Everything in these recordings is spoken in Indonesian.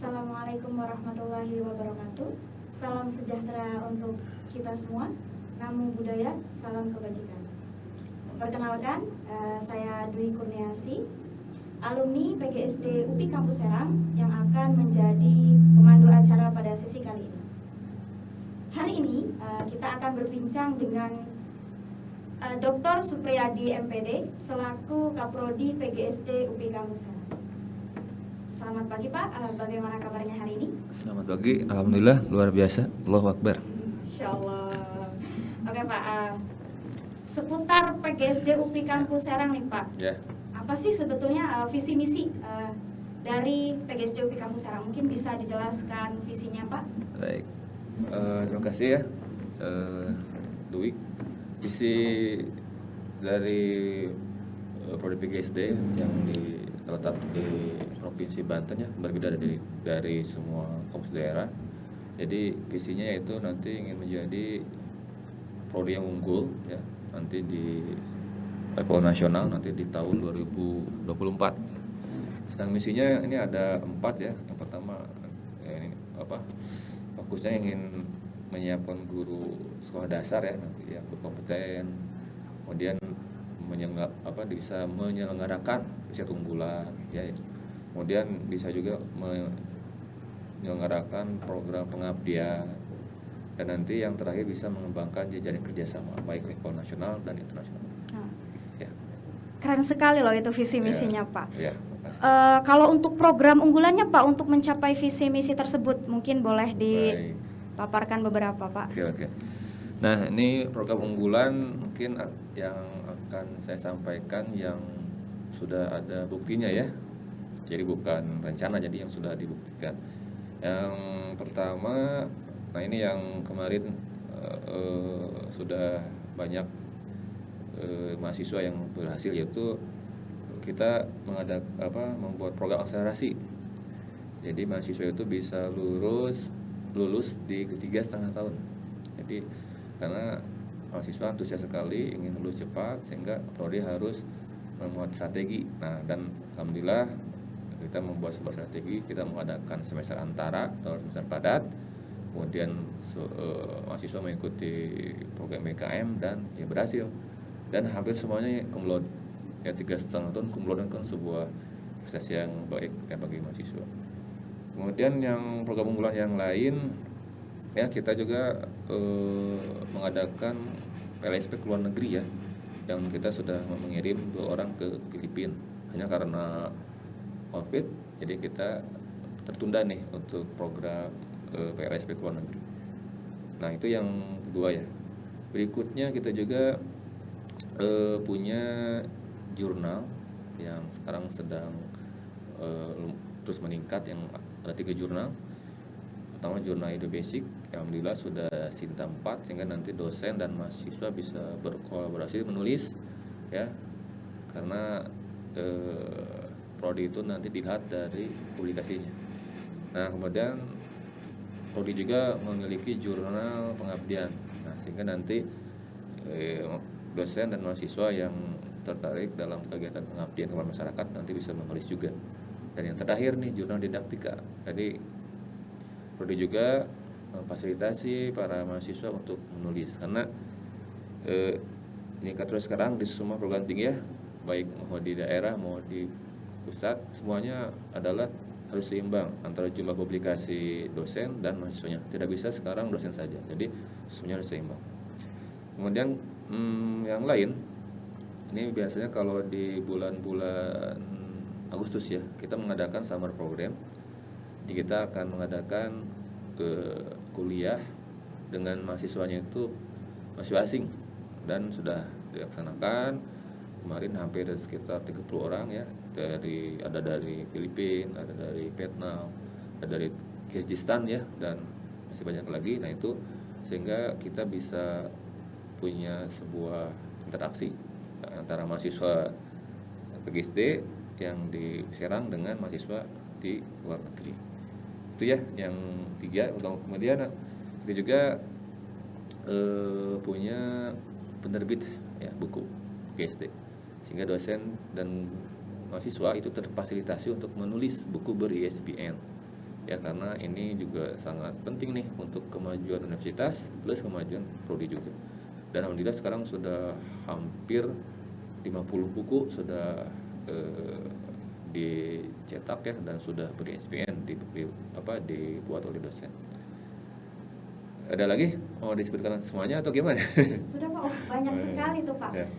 Assalamualaikum warahmatullahi wabarakatuh. Salam sejahtera untuk kita semua. Namo Buddhaya, salam kebajikan. Perkenalkan, saya Dwi Kurniasi, alumni PGSD UPI Kampus Serang yang akan menjadi pemandu acara pada sesi kali ini. Hari ini kita akan berbincang dengan Dr. Supriyadi MPD selaku Kaprodi PGSD UPI Kampus Serang. Selamat pagi Pak, bagaimana kabarnya hari ini? Selamat pagi, alhamdulillah luar biasa, Allahu Akbar. Insya Allah. Oke Pak, seputar PGSD UPI Kampus Serang nih Pak. Ya. Apa sih sebetulnya visi misi dari PGSD UPI Kampus Serang? Mungkin bisa dijelaskan visinya Pak? Baik, terima kasih ya, Dwi. Visi dari Prodi PGSD yang terletak di Provinsi Banten ya, berbeda dari semua kampus daerah. Jadi visinya yaitu nanti ingin menjadi prodi yang unggul ya, nanti di level nasional nanti di tahun 2024. Sedang misinya ini ada 4 ya. Yang pertama ini fokusnya ingin menyiapkan guru sekolah dasar ya nanti yang berkompeten, kemudian bisa menyelenggarakan riset unggulan ya, kemudian bisa juga menyelenggarakan program pengabdian, dan nanti yang terakhir bisa mengembangkan jejaring kerjasama baik level nasional dan internasional. Ya. Keren sekali loh itu visi misinya ya, Pak. Ya, kalau untuk program unggulannya Pak, untuk mencapai visi misi tersebut mungkin boleh dipaparkan beberapa Pak. Oke. Nah, ini program unggulan mungkin yang akan saya sampaikan yang sudah ada buktinya ya. Jadi bukan rencana, jadi yang sudah dibuktikan. Yang pertama, nah ini yang kemarin sudah banyak mahasiswa yang berhasil, yaitu kita membuat program akselerasi. Jadi mahasiswa itu bisa lulus di 3,5 tahun. Jadi karena mahasiswa antusias sekali ingin lulus cepat, sehingga prodi harus membuat strategi. Nah, dan alhamdulillah kita membuat sebuah strategi. Kita mengadakan semester antara atau semester padat, kemudian mahasiswa mengikuti program BKM dan ya berhasil, dan hampir semuanya cum laude ya, 3,5 tahun cum laude kan sebuah prestasi yang baik ya bagi mahasiswa. Kemudian yang program unggulan yang lain ya, kita juga mengadakan LSP ke luar negeri ya, yang kita sudah mengirim 2 orang ke Filipina. Hanya karena COVID, jadi kita tertunda nih untuk program PLSP ke luar negeri. Nah, itu yang kedua ya. Berikutnya kita juga punya jurnal yang sekarang sedang terus meningkat, yang ada 3 jurnal. Pertama jurnal Indo Basic, alhamdulillah sudah Sinta 4, sehingga nanti dosen dan mahasiswa bisa berkolaborasi menulis ya, karena prodi itu nanti dilihat dari publikasinya. Nah, kemudian prodi juga memiliki jurnal pengabdian, nah sehingga nanti dosen dan mahasiswa yang tertarik dalam kegiatan pengabdian kepada masyarakat nanti bisa menulis juga. Dan yang terakhir nih jurnal didaktika. Jadi prodi juga memfasilitasi para mahasiswa untuk menulis, karena ini terus sekarang di semua perguruan tinggi ya, baik mau di daerah mau di pusat, semuanya adalah harus seimbang antara jumlah publikasi dosen dan mahasiswanya. Tidak bisa sekarang dosen saja, jadi semuanya harus seimbang. Kemudian yang lain, ini biasanya kalau di bulan-bulan Agustus ya, kita mengadakan summer program. Jadi kita akan mengadakan kuliah dengan mahasiswanya itu mahasiswa asing, dan sudah dilaksanakan kemarin hampir sekitar 30 orang ya, ada dari Filipina, ada dari Vietnam, ada dari Kyrgyzstan ya, dan masih banyak lagi. Nah, itu sehingga kita bisa punya sebuah interaksi antara mahasiswa PGSD yang di Serang dengan mahasiswa di luar negeri. Itu ya yang 3. Kemudian kita juga punya penerbit ya buku PGSD, sehingga dosen dan mahasiswa itu terfasilitasi untuk menulis buku ber-ISBN. ya, karena ini juga sangat penting nih untuk kemajuan universitas plus kemajuan prodi juga. Dan alhamdulillah sekarang sudah hampir 50 buku sudah dicetak ya, dan sudah ber-ISBN dibuat oleh dosen. Ada lagi mau disebutkan semuanya atau gimana? Sudah Pak, banyak sekali tuh Pak. Ya.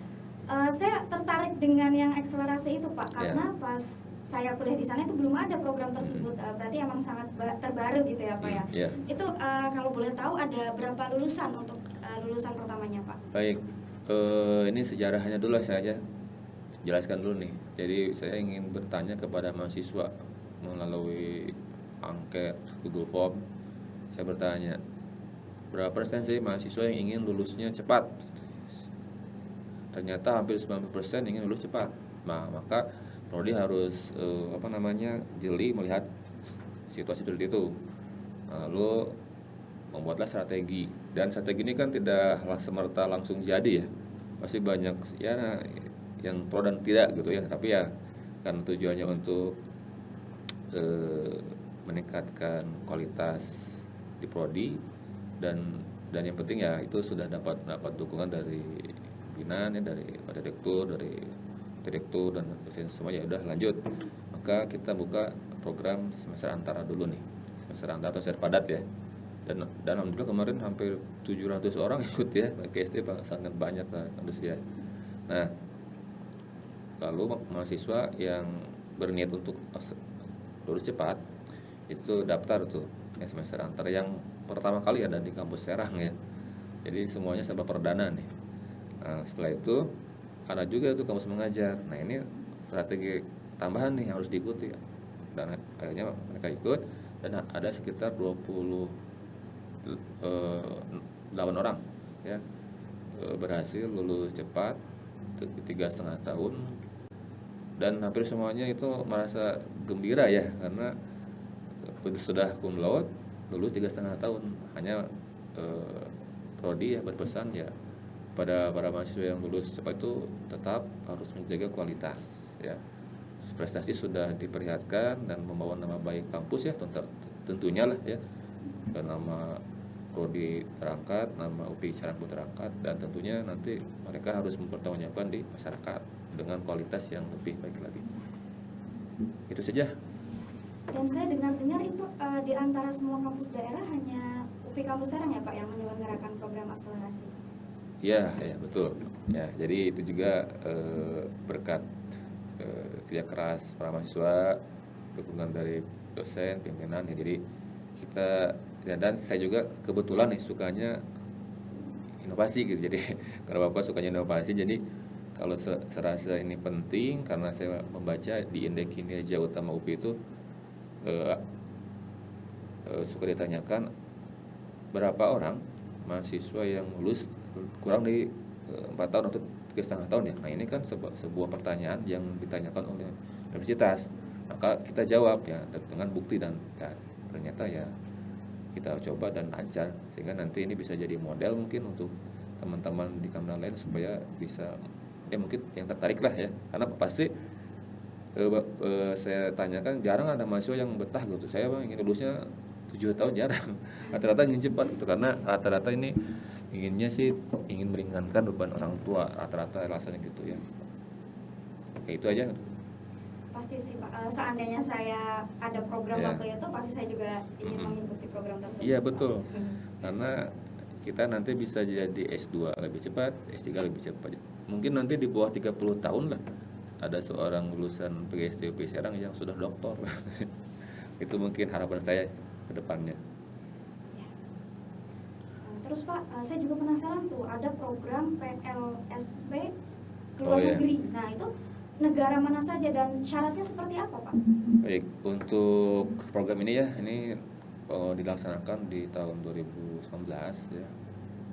Saya tertarik dengan yang akselerasi itu Pak, karena pas saya kuliah di sana itu belum ada program tersebut. Berarti emang sangat terbaru gitu ya Pak ya. Yeah. Itu kalau boleh tahu ada berapa lulusan untuk lulusan pertamanya Pak? Baik, ini sejarahnya dulu saya aja jelaskan dulu nih. Jadi saya ingin bertanya kepada mahasiswa melalui angket Google Form. Saya bertanya, berapa persen sih mahasiswa yang ingin lulusnya cepat? Ternyata hampir 90% ingin lulus cepat. Nah, maka prodi harus jeli melihat situasi seperti itu. Lalu membuatlah strategi, dan strategi ini kan tidak semerta langsung jadi ya. Pasti banyak ya yang pro dan tidak gitu ya. Tapi ya kan tujuannya untuk meningkatkan kualitas di prodi, dan yang penting ya itu sudah dapat dukungan dari pimpinan ya, dari direktur dan dosen semua. Ya udah lanjut, maka kita buka program semester antara dulu nih, semester antara atau semester padat ya, dan alhamdulillah kemarin hampir 700 orang ikut ya, KST sangat banyak lah antusias. Nah, lalu mahasiswa yang berniat untuk lulus cepat itu daftar tuh ya semester antara yang pertama kali ada di kampus Serang ya, jadi semuanya serba perdana nih. Nah, setelah itu ada juga tuh kampus mengajar. Nah, ini strategi tambahan nih yang harus diikuti ya. Dan akhirnya mereka ikut, dan ada sekitar 28 orang ya berhasil lulus cepat 3,5 tahun, dan hampir semuanya itu merasa gembira ya, karena sudah cum laude lulus 3,5 tahun. Hanya prodi ya berpesan ya pada para mahasiswa yang lulus cepat itu tetap harus menjaga kualitas ya. Prestasi sudah diperlihatkan dan membawa nama baik kampus ya, tentunya lah ya, dan nama prodi terangkat, nama UPI Serang pun terangkat, dan tentunya nanti mereka harus mempertanggungjawabkan di masyarakat dengan kualitas yang lebih baik lagi. Itu saja. Dan saya dengar-dengar itu di antara semua kampus daerah hanya UPI Kampus Serang ya Pak yang menyelenggarakan program akselerasi. Ya betul. Ya, jadi itu juga berkat kerja keras para mahasiswa, dukungan dari dosen, pimpinan ya. Jadi kita ya, dan saya juga kebetulan nih sukanya inovasi gitu. Jadi karena Bapak sukanya inovasi, jadi kalau serasa ini penting, karena saya membaca di indeks kinerja utama UPI itu suka ditanyakan berapa orang mahasiswa yang lulus kurang dari 4 tahun atau 3,5 tahun ya. Nah, ini kan sebuah pertanyaan yang ditanyakan oleh universitas. Maka kita jawab ya dengan bukti, dan ya, ternyata ya kita coba dan lancar, sehingga nanti ini bisa jadi model mungkin untuk teman-teman di kampus lain supaya bisa ya mungkin yang tertarik lah ya. Karena pasti saya tanyakan jarang ada mahasiswa yang betah gitu. Saya ingin lulusnya 7 tahun jarang. Rata-rata ingin cepat gitu, karena rata-rata ini ingin meringankan beban orang tua, rata-rata rasanya gitu ya. Oke, itu aja. Pasti sih Pak, seandainya saya ada program waktu itu, pasti saya juga ingin mengikuti program tersebut. Iya betul, karena kita nanti bisa jadi S2 lebih cepat, S3 lebih cepat. Mungkin nanti di bawah 30 tahun lah ada seorang lulusan PGST UPI Serang yang sudah doktor. Itu mungkin harapan saya ke depannya. Terus Pak, saya juga penasaran tuh, ada program PLSP ke luar negeri. Nah, itu negara mana saja dan syaratnya seperti apa Pak? Baik, untuk program ini ya, ini dilaksanakan di tahun 2019 ya,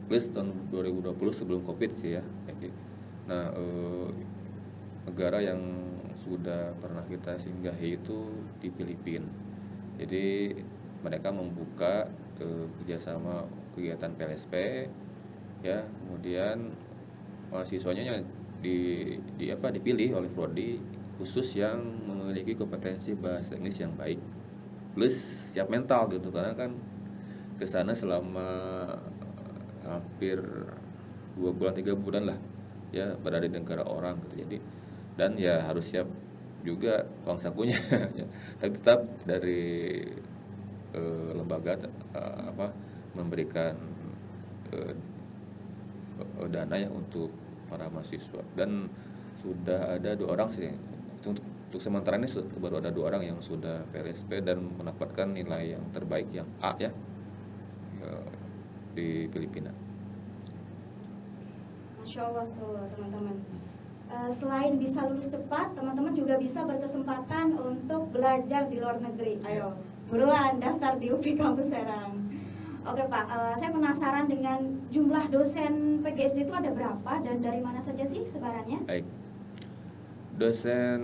plus tahun 2020 sebelum COVID sih ya. Nah, negara yang sudah pernah kita singgahi itu di Filipina. Jadi mereka membuka kerjasama kegiatan PLSP ya, kemudian mahasiswanya dipilih oleh prodi khusus yang memiliki kompetensi bahasa Inggris yang baik plus siap mental gitu, karena kan ke sana selama hampir 2 bulan 3 bulan lah ya, berada di negara orang gitu. Jadi dan ya harus siap juga uang sakunya ya. Tapi tetap dari lembaga memberikan eh, dana ya untuk para mahasiswa, dan sudah ada 2 orang sih untuk sementara ini, baru ada 2 orang yang sudah PLSP dan mendapatkan nilai yang terbaik yang A ya, di Filipina. Masya Allah tuh teman-teman. Selain bisa lulus cepat, teman-teman juga bisa berkesempatan untuk belajar di luar negeri. Ayo, buruan daftar di UPI Kampus Serang. Oke Pak, saya penasaran dengan jumlah dosen PGSD itu ada berapa dan dari mana saja sih sebarannya? Baik, dosen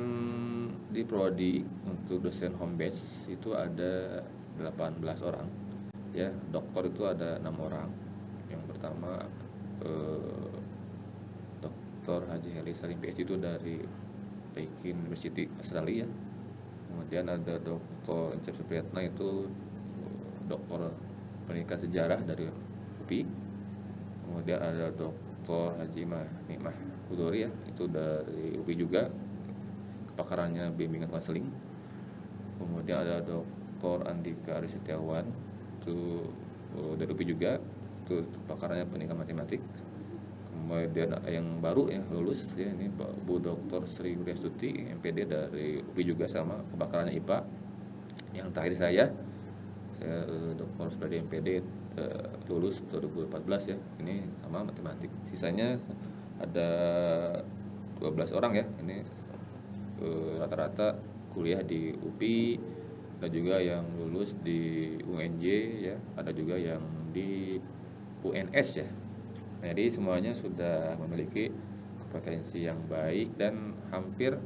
di prodi untuk dosen home base itu ada 18 orang ya. Doktor itu ada 6 orang. Yang pertama Dr. Haji Heli Salim PhD itu dari Peking University Australia. Kemudian ada Dr. Encep Supriyatna itu doktor pendidikan sejarah dari UPI. Kemudian ada Dr. Haji Nikmah Kudori ya, itu dari UPI juga, kepakarannya bimbingan konseling. Kemudian ada Dr. Andika Aris Setiawan, itu dari UPI juga, itu kepakarannya pendidikan matematik. Kemudian yang baru ya lulus ya, ini Bu Dr. Sri Wriastuti MPD dari UPI juga, sama kepakarannya IPA. Yang terakhir saya Dr. Sudadi MPD lulus 2014 ya, ini sama matematik. Sisanya ada 12 orang ya, ini rata-rata kuliah di UPI, ada juga yang lulus di UNJ ya, ada juga yang di UNS ya. Jadi semuanya sudah memiliki kompetensi yang baik dan hampir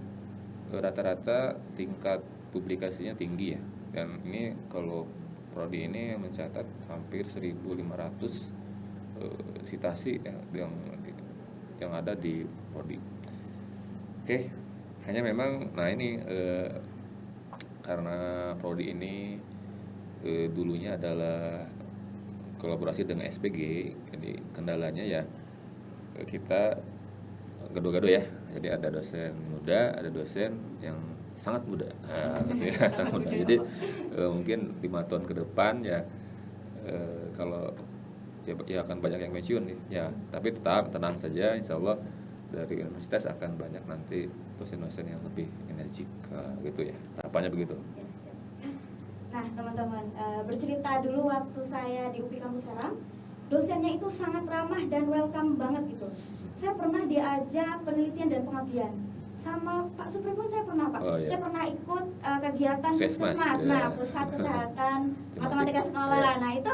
rata-rata tingkat publikasinya tinggi ya. Dan ini kalau prodi ini mencatat hampir 1.500 citasi ya, yang ada di prodi. Oke, hanya memang ini karena prodi ini dulunya adalah kolaborasi dengan SPG, jadi kendalanya ya kita gado-gado ya. Jadi ada dosen muda, ada dosen yang sangat muda, gitu ya, sangat muda. Jadi mungkin 5 tahun ke depan ya, kalau ya akan banyak yang pensiun nih ya. Tapi tetap tenang saja, insya Allah dari universitas akan banyak nanti dosen-dosen yang lebih energik, gitu ya. Harapannya begitu. Nah teman-teman, bercerita dulu waktu saya di UPI Kampus Serang, dosennya itu sangat ramah dan welcome banget gitu. Saya pernah diajak penelitian dan pengabdian sama Pak Supri pun saya pernah Pak. Oh, iya. Saya pernah ikut kegiatan Puskesmas, nah pusat kesehatan matematika sekolah. Nah itu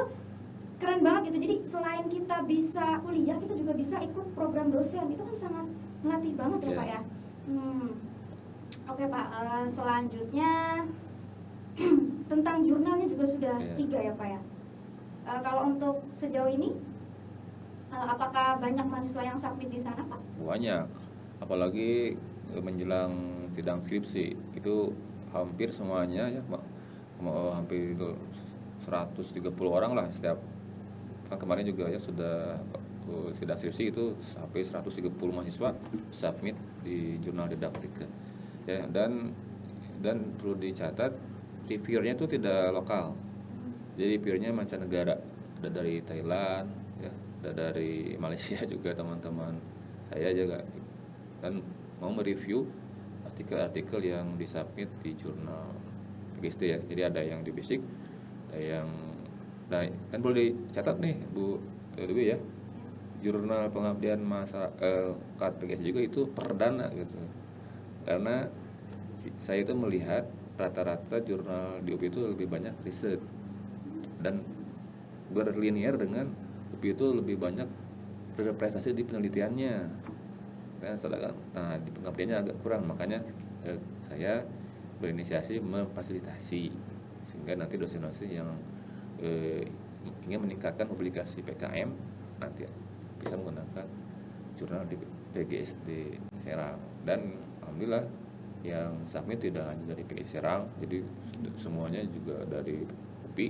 keren banget gitu. Jadi selain kita bisa kuliah, kita juga bisa ikut program dosen. Itu kan sangat melatih banget ya Pak ya. Oke Pak, selanjutnya tentang jurnalnya juga sudah 3 ya Pak ya. Kalau untuk sejauh ini, apakah banyak mahasiswa yang submit di sana Pak? Banyak, apalagi menjelang sidang skripsi itu hampir semuanya ya, hampir 130 orang lah setiap. Kan kemarin juga ya sudah sidang skripsi itu sampai 130 mahasiswa submit di jurnal didaktik ya. Dan perlu dicatat, reviewernya itu tidak lokal, jadi reviewernya mancanegara, ada dari Thailand ya, ada dari Malaysia juga teman-teman saya juga, dan mau mereview artikel-artikel yang disubmit di jurnal PGSD ya. Jadi ada yang di basic, ada yang dan perlu dicatat nih Bu Dewi ya, jurnal pengabdian masyarakat PGSD juga itu perdana gitu, karena saya itu melihat rata-rata jurnal di UPI itu lebih banyak riset dan berlinier dengan UPI itu lebih banyak berprestasi di penelitiannya. Nah di pengabdiannya agak kurang, makanya saya berinisiasi memfasilitasi sehingga nanti dosen-dosen yang ingin meningkatkan publikasi PKM nanti bisa menggunakan jurnal di PGSD Serang. Dan alhamdulillah yang submit tidak hanya dari PGSD Serang, jadi semuanya juga dari UPI,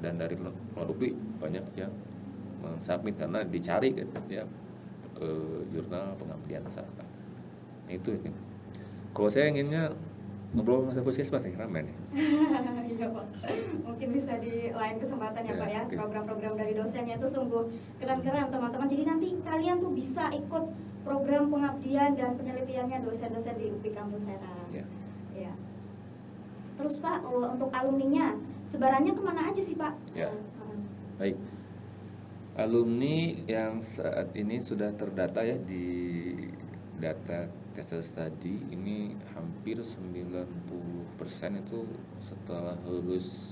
dan dari luar UPI banyak yang mensubmit karena dicari kan ya, jurnal pengabdian masyarakat. Nah, itu kan. Kalau saya inginnya ngobrol masa puskesmas nih, ramai nih. Iya Pak, mungkin bisa di lain kesempatan ya Pak ya. Oke. Program-program dari dosennya itu sungguh keren-keren teman-teman. Jadi nanti kalian tuh bisa ikut program pengabdian dan penelitiannya dosen-dosen di UPI Kampus Serang. Ya. Ya. Terus Pak, untuk alumninya sebarannya kemana aja sih Pak? Ya. Baik. Alumni yang saat ini sudah terdata ya di data Tesis tadi, ini hampir 90% itu setelah lulus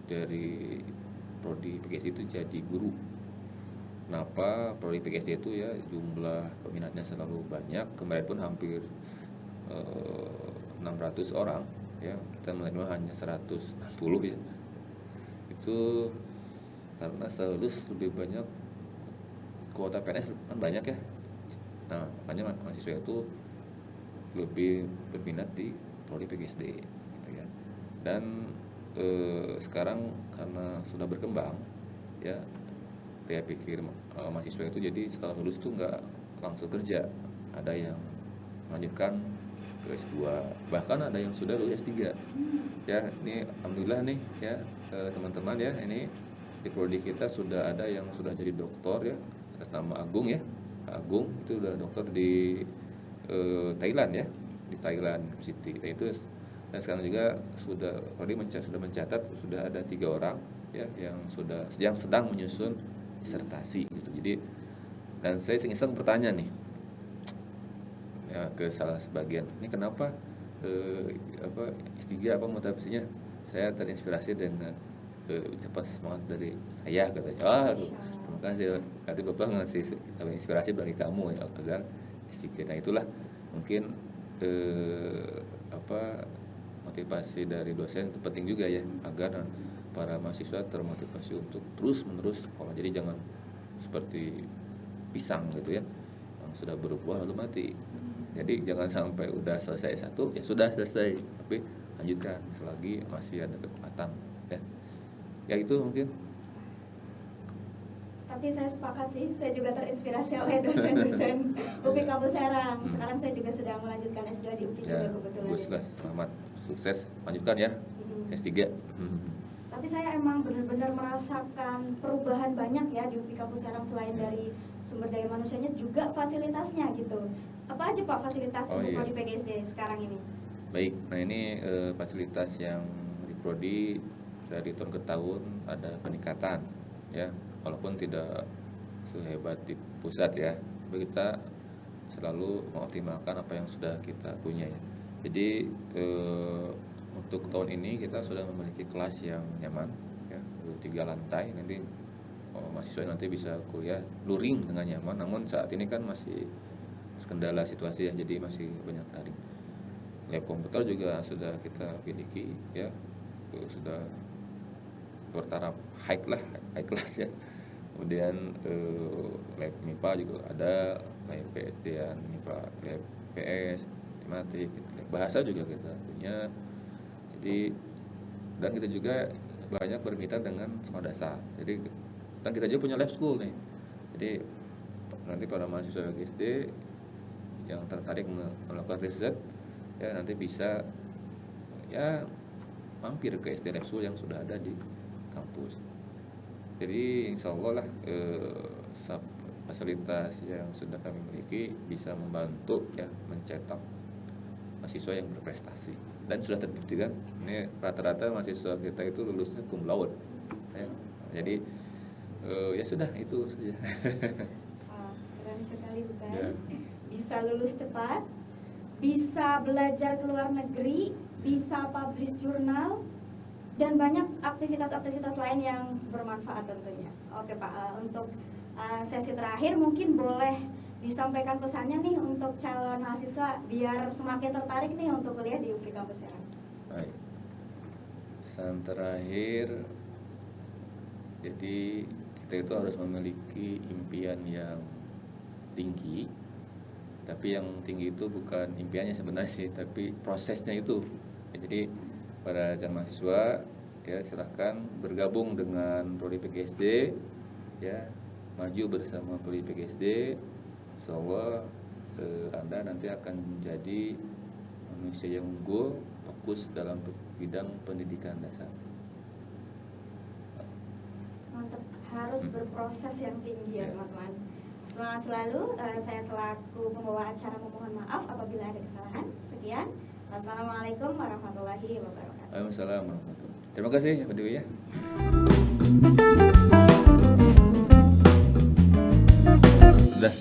dari prodi PGSD itu jadi guru. Kenapa prodi PGSD itu ya jumlah peminatnya selalu banyak, kemarin pun hampir 600 orang ya, kita menerima hanya 160 ya. Itu karena setelah lulus lebih banyak kuota PNS kan banyak ya. Nah, makanya mahasiswa itu lebih berminat di prodi PGSD gitu ya. Dan sekarang karena sudah berkembang ya, saya pikir mahasiswa itu jadi setelah lulus itu nggak langsung kerja, ada yang melanjutkan ke S2, bahkan ada yang sudah lulus S3 ya. Ini alhamdulillah nih ya, teman-teman ya, ini di prodi kita sudah ada yang sudah jadi doktor ya, atas nama Agung ya. Agung itu udah dokter di Thailand ya, di Thailand University. Nah, itu, dan sekarang juga sudah mencatat sudah ada 3 orang ya yang sedang menyusun disertasi gitu. Jadi, dan saya iseng bertanya nih ya ke salah sebagian, ini kenapa S3 apa motivasinya? Saya terinspirasi dengan ucapan semangat dari saya, katanya. Terima kasih, nanti Bapak ngasih inspirasi bagi kamu ya agar S3. Nah, itulah mungkin motivasi dari dosen itu penting juga ya, agar para mahasiswa termotivasi untuk terus menerus sekolah. Jadi jangan seperti pisang gitu ya, yang sudah berbuah lalu mati. Jadi jangan sampai udah selesai satu ya sudah selesai, tapi lanjutkan selagi masih ada kekuatan ya. Ya itu mungkin. Tapi saya sepakat sih, saya juga terinspirasi oleh dosen-dosen UPI Kampus Serang. Sekarang saya juga sedang melanjutkan S2 di UPI Ya, juga kebetulan. bagus lah, selamat, sukses, lanjutkan ya S3. Tapi saya emang benar-benar merasakan perubahan banyak ya di UPI Kampus Serang, selain dari sumber daya manusianya juga fasilitasnya gitu. Apa aja Pak fasilitas untuk prodi PGSD sekarang ini? Baik, nah ini fasilitas yang di prodi dari tahun ke tahun ada peningkatan ya, walaupun tidak sehebat di pusat ya, tapi kita selalu mengoptimalkan apa yang sudah kita punya ya. Jadi untuk tahun ini kita sudah memiliki kelas yang nyaman ya, 3 lantai, nanti mahasiswa nanti bisa kuliah luring dengan nyaman. Namun saat ini kan masih kendala situasi ya, jadi masih banyak daring. Lab komputer juga sudah kita miliki ya, sudah bertaraf high class ya. Kemudian lab MIPA juga ada, lab PSD dan MIPA, lab PS, matematik, lab bahasa juga kita punya. Jadi, dan kita juga banyak bermitra dengan sekolah dasar. Jadi, dan kita juga punya lab school nih. Jadi nanti para mahasiswa PGSD yang tertarik melakukan riset ya, nanti bisa ya mampir ke SD Lab School yang sudah ada di kampus. Jadi insya Allah lah fasilitas yang sudah kami miliki bisa membantu ya mencetak mahasiswa yang berprestasi, dan sudah terbukti kan, ini rata-rata mahasiswa kita itu lulusnya cum laude ya. Jadi ya sudah itu saja. Keren sekali bukan? Ya. Bisa lulus cepat, bisa belajar ke luar negeri, bisa publish jurnal, dan banyak aktivitas-aktivitas lain yang bermanfaat tentunya. Oke Pak, untuk sesi terakhir mungkin boleh disampaikan pesannya nih untuk calon mahasiswa biar semakin tertarik nih untuk kuliah di UPI Kampus Serang. Baik, pesan terakhir, jadi kita itu harus memiliki impian yang tinggi, tapi yang tinggi itu bukan impiannya sebenarnya sih, tapi prosesnya itu. Jadi para calon mahasiswa ya silahkan bergabung dengan Prodi PGSD ya, maju bersama Prodi PGSD. Insyaallah Anda nanti akan menjadi manusia yang unggul, fokus dalam bidang pendidikan dasar. Mantap, harus berproses yang tinggi ya teman-teman. Semangat selalu. Saya selaku pembawa acara memohon maaf apabila ada kesalahan. Sekian. Wassalamualaikum warahmatullahi wabarakatuh. Waalaikumsalam warahmatullahi wabarakatuh. Terima kasih Pak Dewi ya. Udah.